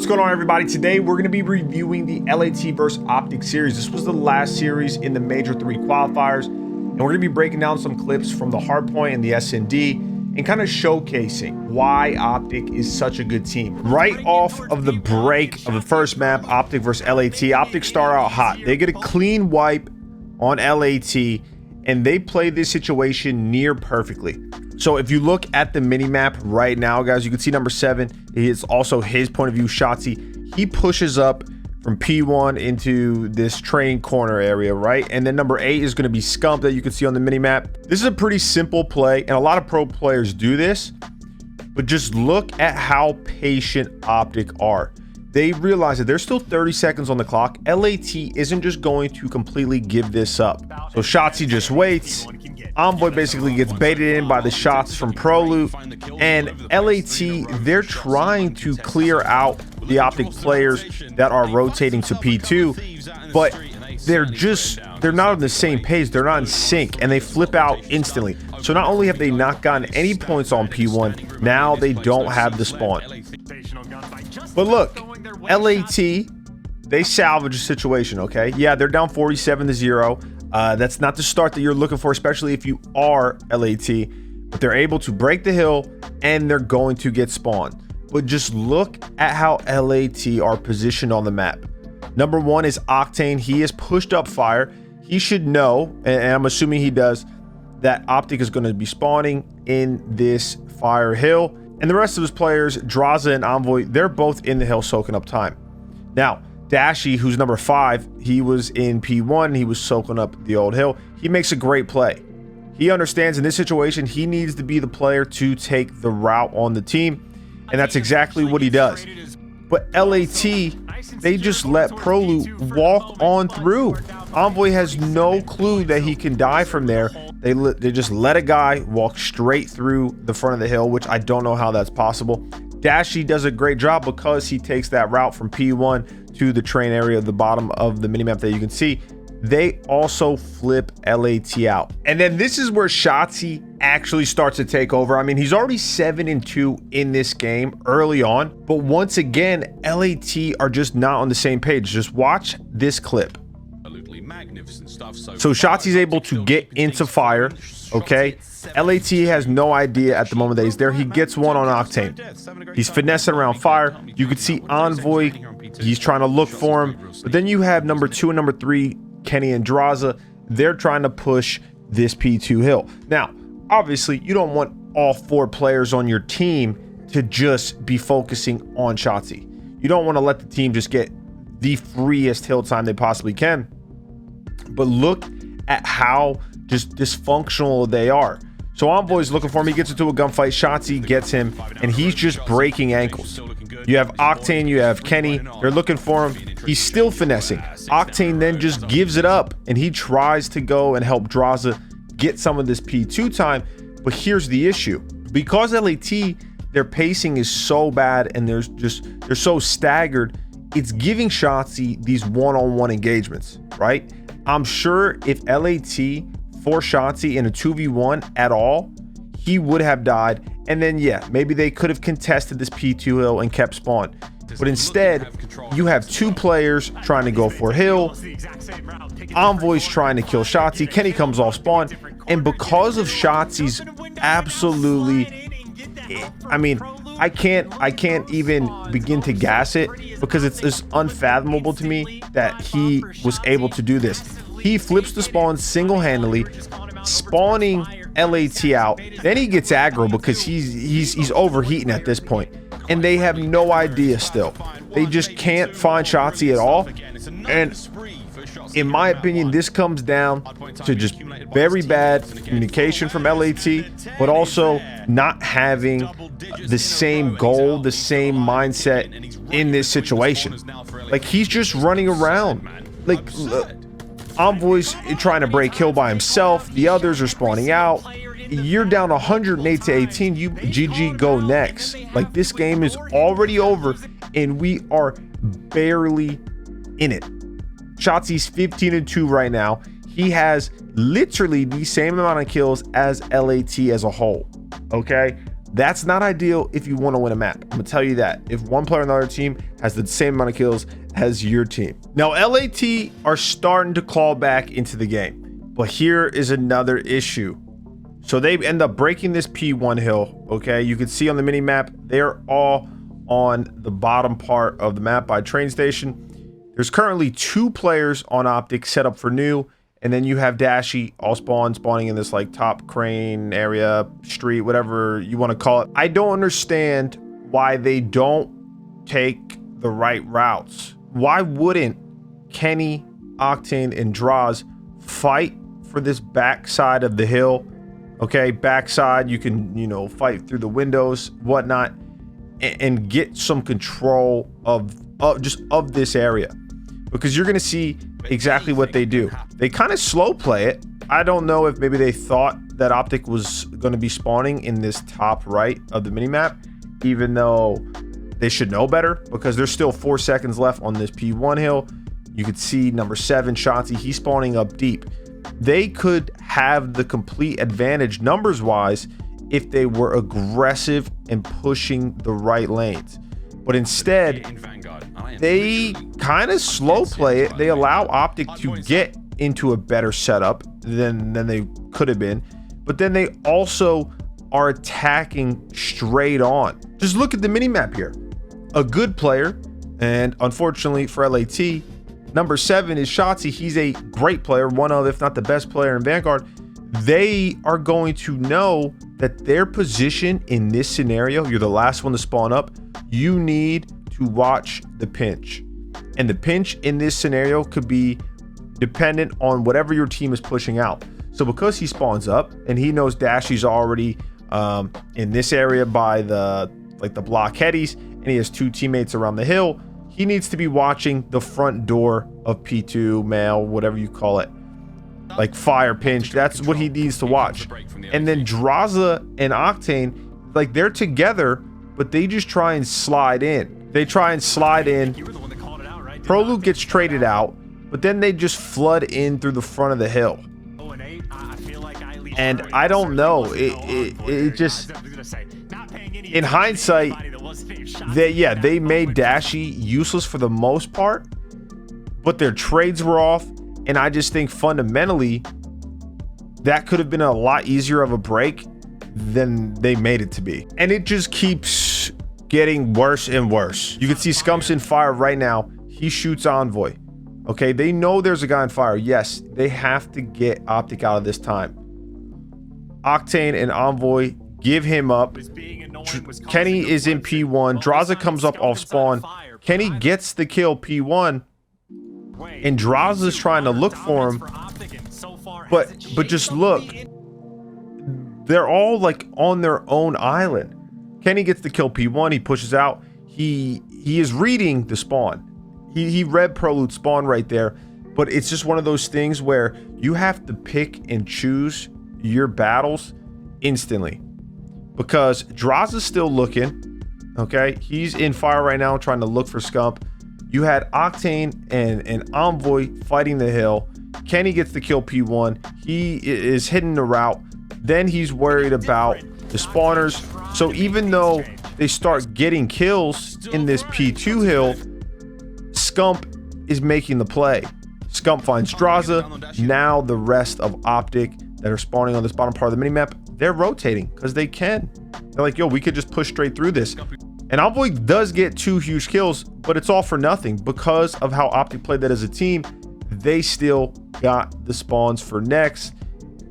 What's going on, everybody? Today we're going to be reviewing the LAT versus Optic series. This was the last series in the Major 3 qualifiers, and we're going to be breaking down some clips from the Hardpoint and the SND and kind of showcasing why Optic is such a good team. Right off of the break of the first map, Optic versus LAT, Optic start out hot. They get a clean wipe on LAT, and they play this situation near perfectly. So if you look at the mini map right now, guys, you can see number 7 is also his point of view. Shotzzy, he pushes up from P1 into this train corner area, right? And then number 8 is going to be Scump that you can see on the mini map. This is a pretty simple play, and a lot of pro players do this, but just look at how patient Optic are. They realize that there's still 30 seconds on the clock. LAT isn't just going to completely give this up. So Shotzzy just waits. Envoy basically gets baited in by the shots from Proloot, and LAT, they're trying to clear out the Optic players that are rotating to P2, but they're not on the same page. They're not in sync, and they flip out instantly. So not only have they not gotten any points on P1, now they don't have the spawn. But look, LAT, they salvage a situation, okay? Yeah, they're down 47-0. That's not the start that you're looking for, especially if you are LAT, but they're able to break the hill and they're going to get spawned. But just look at how LAT are positioned on the map. Number 1 is Octane. He has pushed up fire. He should know, and I'm assuming he does, that Optic is going to be spawning in this fire hill. And the rest of his players, Draza and Envoy, they're both in the hill soaking up time. Now, Dashy, who's number 5, he was in P1. He was soaking up the old hill. He makes a great play. He understands in this situation, he needs to be the player to take the route on the team. And that's exactly what he does. But LAT, they just let Proloot walk on through. Envoy has no clue that he can die from there. They just let a guy walk straight through the front of the hill, which I don't know how that's possible. Dashy does a great job because he takes that route from P1 to the train area at the bottom of the minimap that you can see. They also flip LAT out. And then this is where Shotzzy actually starts to take over. I mean, he's already 7-2 in this game early on, but once again, LAT are just not on the same page. Just watch this clip. So Shotzzy's able to get into fire, okay? LAT has no idea at the moment that he's there. He gets one on Octane. He's finessing around fire. You could see Envoy, he's trying to look for him. But then you have number 2 and number 3, Kenny and Draza. They're trying to push this P2 hill. Now, obviously, you don't want all 4 players on your team to just be focusing on Shotzzy. You don't want to let the team just get the freest hill time they possibly can. But look at how just dysfunctional they are. So Envoy's looking for him. He gets into a gunfight. Shotzzy gets him, and he's just breaking ankles. You have Octane, you have Kenny. They're looking for him. He's still finessing. Octane then just gives it up, and he tries to go and help Draza get some of this P2 time. But here's the issue. Because LAT, their pacing is so bad, and they're so staggered, it's giving Shotzzy these one-on-one engagements, right? I'm sure if LAT for Shotzzy in a 2v1 at all, he would have died. And then, yeah, maybe they could have contested this P2 hill and kept spawn. But instead, you have 2 players trying to go for hill. Envoy's trying to kill Shotzzy. Kenny comes off spawn. And because of Shotzzy's absolutely, I mean, I can't even begin to gas it because it's just unfathomable to me that he was able to do this. He flips the spawn single-handedly, spawning LAT out. Then he gets aggro because he's overheating at this point, and they have no idea still. They just can't find Shotzzy at all. And in my opinion, this comes down to just very bad communication from LAT, but also not having the same goal, the same mindset in this situation. Like, he's just running around. Like, Envoy's trying to break hill by himself. The others are spawning out. You're down 108-18. You GG, go next. Like, this game is already over, and we are barely in it. Shotzzy's 15-2 right now. He has literally the same amount of kills as LAT as a whole. Okay, That's not ideal if you want to win a map. I'm gonna tell you that. If one player on the other team has the same amount of kills as your team. Now, LAT are starting to claw back into the game, but here is another issue. So they end up breaking this P1 hill, okay? You can see on the mini map, they're all on the bottom part of the map by train station. There's currently 2 players on Optic set up for new, and then you have Dashy all spawning in this like top crane area, street, whatever you want to call it. I don't understand why they don't take the right routes. Why wouldn't Kenny, Octane, and Draz fight for this backside of the hill? Okay, backside, you can, you know, fight through the windows, whatnot, and get some control of this area, because you're going to see exactly what they do. They kind of slow play it. I don't know if maybe they thought that Optic was going to be spawning in this top right of the minimap, even though they should know better, because there's still 4 seconds left on this P1 hill. You could see number 7, Shanti, he's spawning up deep. They could have the complete advantage numbers wise if they were aggressive and pushing the right lanes, but instead they kind of slow play it. They allow Optic to get into a better setup than they could have been, but then they also are attacking straight on. Just look at the mini map here. A good player, and unfortunately for LAT, number 7 is Shotzi. He's a great player, one of, if not the best player in Vanguard. They are going to know that their position in this scenario, you're the last one to spawn up, you need to watch the pinch. And the pinch in this scenario could be dependent on whatever your team is pushing out. So because he spawns up and he knows Dashy's already in this area by the blockheadies, and he has 2 teammates around the hill, he needs to be watching the front door of P2, mail, whatever you call it, like fire pinch. That's what he needs to watch. And then Drazah and Octane, like, they're together, but they just try and slide in. They try and slide in. Prolute gets traded out, but then they just flood in through the front of the hill. And I don't know, it just, in hindsight, they made Dashy useless for the most part, but their trades were off. And I just think fundamentally that could have been a lot easier of a break than they made it to be. And it just keeps getting worse and worse. You can see Scump's in fire right now. He shoots Envoy. Okay, they know there's a guy in fire. Yes, they have to get Optic out of this time. Octane and Envoy give him up. Kenny is in P1. Drazah comes up off spawn. Kenny gets the kill P1. And Drazah's trying to look for him. But just look. They're all like on their own island. Kenny gets the kill P1. He pushes out. He is reading the spawn. He read Prolute spawn right there. But it's just one of those things where you have to pick and choose your battles instantly, because Drazah's still looking. Okay, he's in fire right now trying to look for Scump. You had Octane and Envoy fighting the hill. Kenny gets the kill P1. He is hitting the route. Then he's worried about the spawners. So even though they start getting kills in this P2 hill, Scump is making the play. Scump finds Drazah. Now the rest of Optic that are spawning on this bottom part of the minimap, they're rotating because they can. They're like, yo, we could just push straight through this. And Envoy does get 2 huge kills, but it's all for nothing because of how Optic played that as a team. They still got the spawns for next.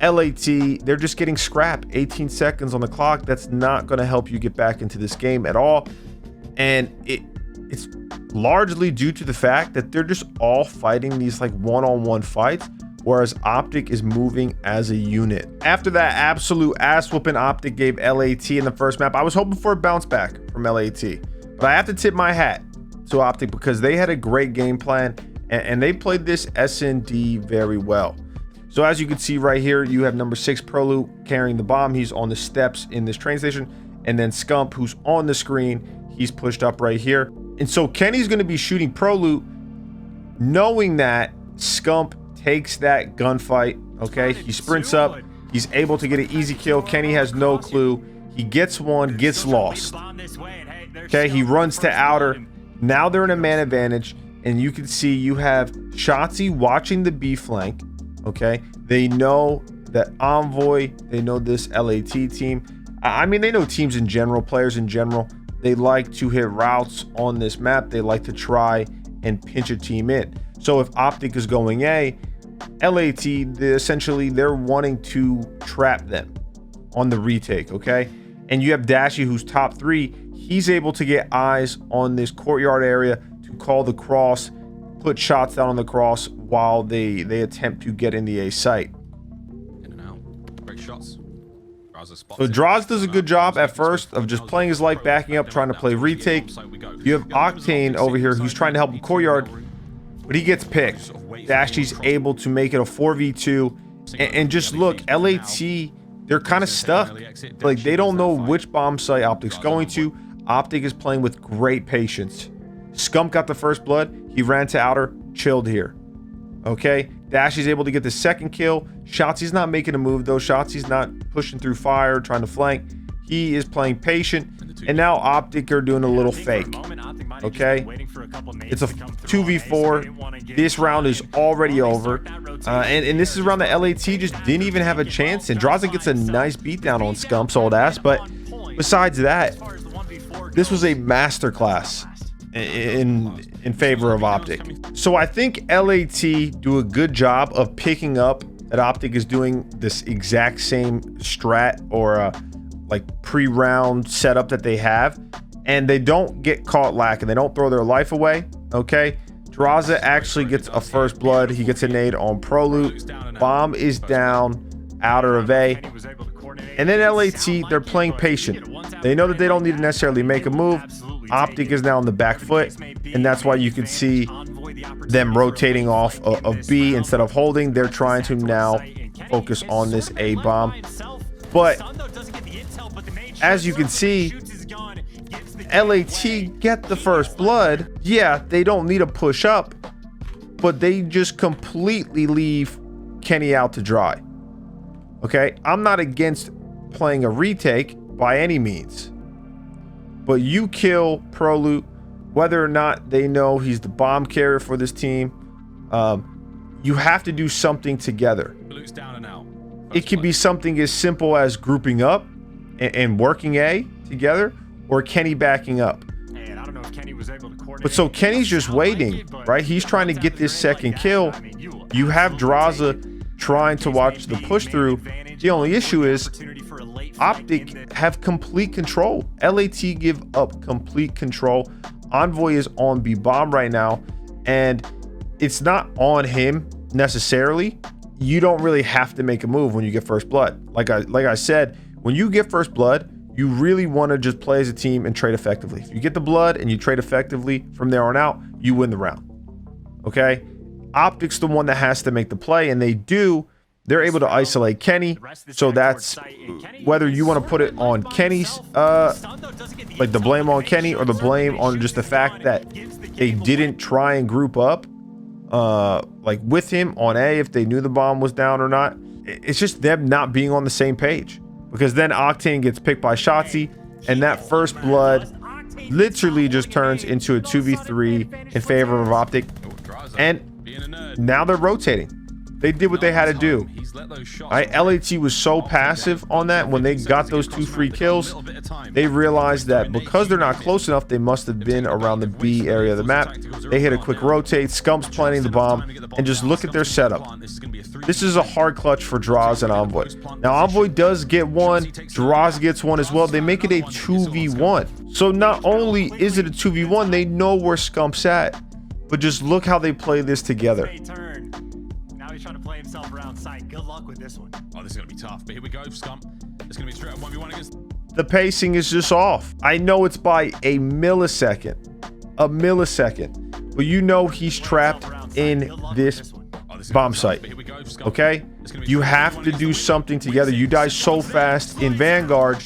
LAT, they're just getting scrap. 18 seconds on the clock. That's not going to help you get back into this game at all. And it's largely due to the fact that they're just all fighting these like one-on-one fights, whereas Optic is moving as a unit. After that absolute ass whooping Optic gave LAT in the first map, I was hoping for a bounce back from LAT, but I have to tip my hat to Optic because they had a great game plan and they played this SND very well. So as you can see right here, you have number 6 Prolute carrying the bomb. He's on the steps in this train station, and then Scump, who's on the screen, he's pushed up right here. And so Kenny's going to be shooting Prolute, knowing that Scump takes that gunfight. Okay, he sprints up, he's able to get an easy kill. Kenny has no clue. He gets one, gets lost. Okay, he runs to outer. Now they're in a man advantage, and you can see you have Shotzzy watching the B flank. Okay, they know that Envoy, they know this LAT team. I mean, they know teams in general, players in general. They like to hit routes on this map. They like to try and pinch a team in. So if Optic is going A, LAT, essentially, they're wanting to trap them on the retake, okay? And you have Dashy, who's top 3. He's able to get eyes on this courtyard area to call the cross, put shots down on the cross while they attempt to get in the A site. In and out. Great shots. So Draz does a good job at first of just playing his life, backing up, trying to play retake. You have Octane over here who's trying to help him courtyard, but he gets picked. Dashy's able to make it a 4v2. And just look, LAT, they're kind of stuck. Like, they don't know which bomb site Optic's going to. Optic is playing with great patience. Scump got the first blood. He ran to outer, chilled here. Okay, Dashy's able to get the second kill. Shotzzy's not making a move though. Shotzzy's not pushing through fire, trying to flank. He is playing patient. And now Optic are doing a little fake. Okay, it's a 2v4. This round is already over. And this is around the LAT just didn't even have a chance. And Drazah gets a nice beatdown on Scump's old ass. But besides that, this was a masterclass in favor of Optic. So I think LAT do a good job of picking up that Optic is doing this exact same strat or like pre-round setup that they have, and they don't get caught lacking. They don't throw their life away. Okay, Drazah actually gets a first blood. He gets a nade on Prolute. Bomb is down outer of A. And then LAT, they're playing patient. They know that they don't need to necessarily make a move. Optic is now on the back foot, and that's why you can see them rotating off of B instead of holding. They're trying to now focus on this A bomb. But as you can see, LAT get the first blood. Yeah, they don't need a push up, but they just completely leave Kenny out to dry. Okay, I'm not against playing a retake by any means, but you kill Prolute, whether or not they know he's the bomb carrier for this team. You have to do something together. It could be something as simple as grouping up and working A together, or Kenny backing up. But so Kenny's just waiting, right? He's trying to get this second kill. You have Drazah trying to watch the push through. The only issue is Optic have complete control. LAT give up complete control. Envoy is on B bomb right now, and it's not on him necessarily. You don't really have to make a move when you get first blood. Like I said, when you get first blood, you really want to just play as a team and trade effectively. If you get the blood and you trade effectively from there on out, you win the round. Okay? Optic's the one that has to make the play, and they do. They're able to isolate Kenny, so that's whether you want to put it on Kenny's, like the blame on Kenny, or the blame on just the fact that they didn't try and group up, like with him on A if they knew the bomb was down or not. It's just them not being on the same page, because then Octane gets picked by Shotzzy, and that first blood literally just turns into a 2v3 in favor of Optic, and now they're rotating. They did what they had to do. LAT was so passive on that. When they got those 2 free kills, they realized that because they're not close enough, they must have been around the B area of the map. They hit a quick rotate. Scump's planting the bomb, and just look at their setup. This is a hard clutch for Draz and Envoy. Now Envoy does get one, Draz gets one as well. They make it a 2v1. So not only is it a 2v1, they know where Scump's at, but just look how they play this together. Trying to play himself around sight. Good luck with this one. Oh, this is going to be tough, but here we go, Scump. It's going to be straight up 1v1 against... The pacing is just off. I know it's by a millisecond, but you know he's trapped in this bomb site. Okay? You have to do something together. You die so fast in Vanguard.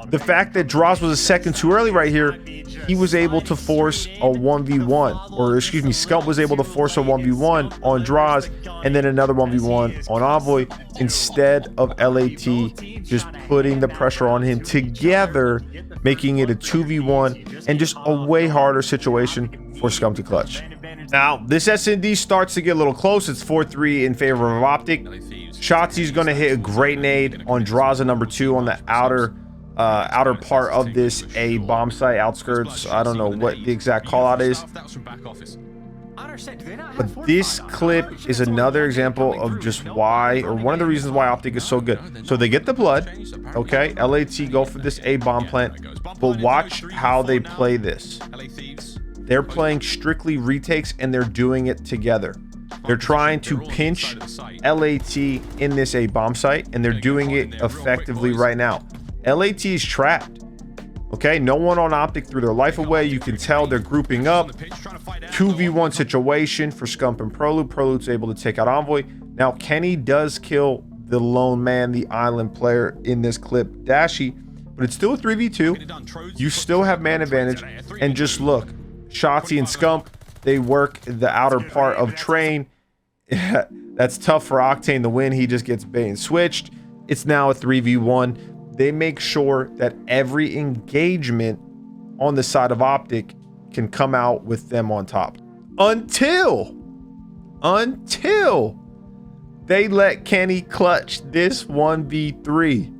The fact that Dross was a second too early right here, he was able to force a 1v1, or excuse me, Scump was able to force a 1v1 on Draz and then another 1v1 on Envoy, instead of LAT just putting the pressure on him together, making it a 2v1 and just a way harder situation for Scump to clutch. Now, this SND starts to get a little close. It's 4-3 in favor of Optic. Shotzzy's going to hit a great nade on Draza number 2 on the outer part of this A bomb site, outskirts. I don't know what the exact call out is. But this clip is another example of just why, or one of the reasons why Optic is so good. So they get the blood, okay? LAT go for this A bomb plant, but watch how they play this. They're playing strictly retakes and they're doing it together. They're trying to pinch LAT in this A bomb site, and they're doing it effectively right now. LAT is trapped. Okay, no one on Optic threw their life away. You can tell they're grouping up. 2v1 situation for Scump and Prolute. Prolute's able to take out Envoy. Now, Kenny does kill the lone man, the island player in this clip, Dashy, but it's still a 3v2. You still have man advantage. And just look, Shotzzy and Scump, they work the outer part of Train. That's tough for Octane to win. He just gets bait and switched. It's now a 3v1. They make sure that every engagement on the side of Optic can come out with them on top. Until they let Kenny clutch this 1v3.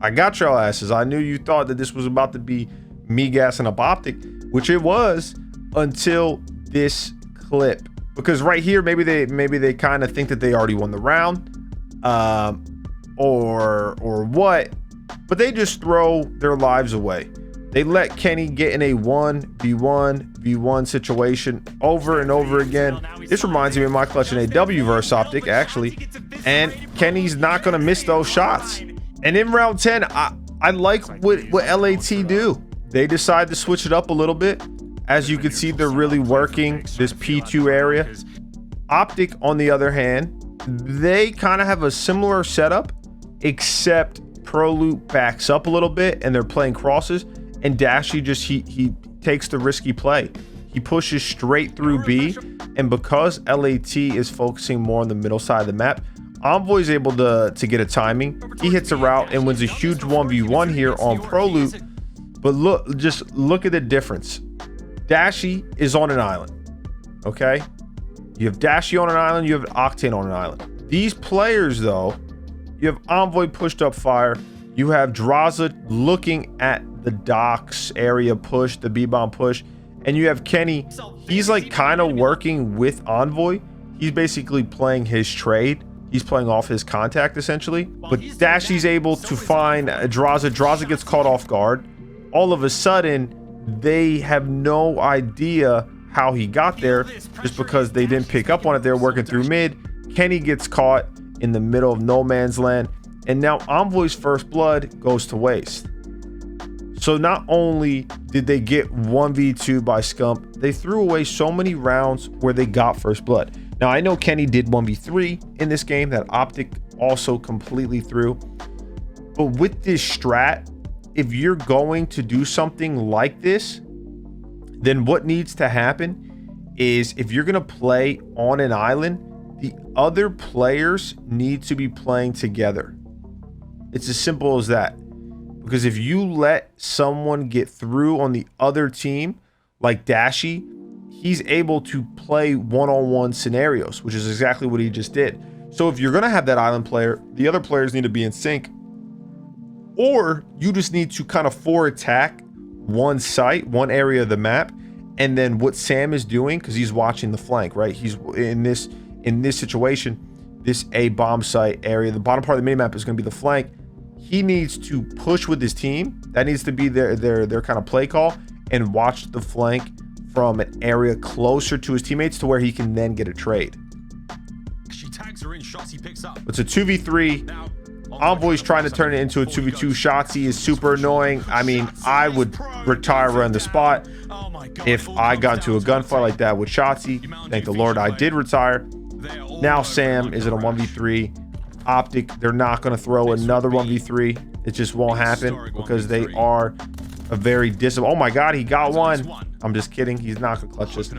I got y'all asses. I knew you thought that this was about to be me gassing up Optic, which it was until this clip. Because right here, maybe they kind of think that they already won the round, or what. But they just throw their lives away. They let Kenny get in a 1v1 situation over and over again. This reminds me of my clutch in a W versus Optic, actually. And Kenny's not going to miss those shots. And in round 10, I like what LAT do. They decide to switch it up a little bit. As you can see, they're really working this P2 area. Optic, on the other hand, they kind of have a similar setup, except Prolute backs up a little bit and they're playing crosses, and Dashy just he takes the risky play. He pushes straight through B, and because LAT is focusing more on the middle side of the map, Envoy is able to get a timing. He hits a route and wins a huge 1v1 here on Prolute. But look at the difference. Dashy is on an island, okay? You have Dashy on an island, you have Octane on an island. These players, though, you have Envoy pushed up fire. You have Draza looking at the docks area push, the B-bomb push. And you have Kenny. He's like kind of working with Envoy. He's basically playing his trade. He's playing off his contact, essentially. But Dashy's able to find Draza. Draza gets caught off guard. All of a sudden, they have no idea how he got there, just because they didn't pick up on it. They're working through mid. Kenny gets caught in the middle of no man's land, and now Envoy's first blood goes to waste. So not only did they get 1v2 by Scump, they threw away so many rounds where they got first blood. Now I know Kenny did 1v3 in this game that Optic also completely threw, but with this strat, if you're going to do something like this, then what needs to happen is, if you're going to play on an island, the other players need to be playing together. It's as simple as that. Because if you let someone get through on the other team, like Dashy, he's able to play one-on-one scenarios, which is exactly what he just did. So if you're going to have that island player, the other players need to be in sync. Or you just need to kind of attack one site, one area of the map. And then what Sam is doing, because he's watching the flank, right? He's in this situation, this A bomb site area, the bottom part of the minimap is going to be the flank. He needs to push with his team. That needs to be their kind of play call, and watch the flank from an area closer to his teammates to where he can then get a trade. She tags her in, Shotzzy picks up. It's a 2v3. Now, Envoy's trying to turn it into a 2v2. Shotzzy is super annoying. I mean, I would retire on the spot if I got into a gunfight like that with Shotzzy. Thank the Lord I did retire. Now Sam is in a 1v3. Optic, they're not going to throw another 1v3. It just won't happen because they are a very oh my god, he got one. I'm just kidding. He's not gonna clutch this.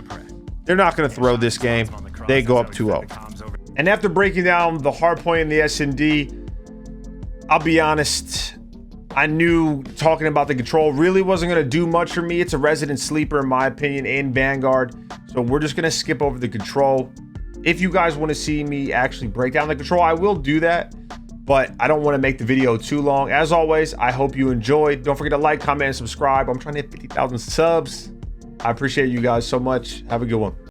They're not gonna throw this game. They go up 2-0. And after breaking down the hard point in the S&D, I'll be honest, I knew talking about the control really wasn't going to do much for me. It's a resident sleeper in my opinion in Vanguard. So we're just going to skip over the control. If you guys want to see me actually break down the control, I will do that, but I don't want to make the video too long. As always, I hope you enjoyed. Don't forget to like, comment, and subscribe. I'm trying to hit 50,000 subs. I appreciate you guys so much. Have a good one.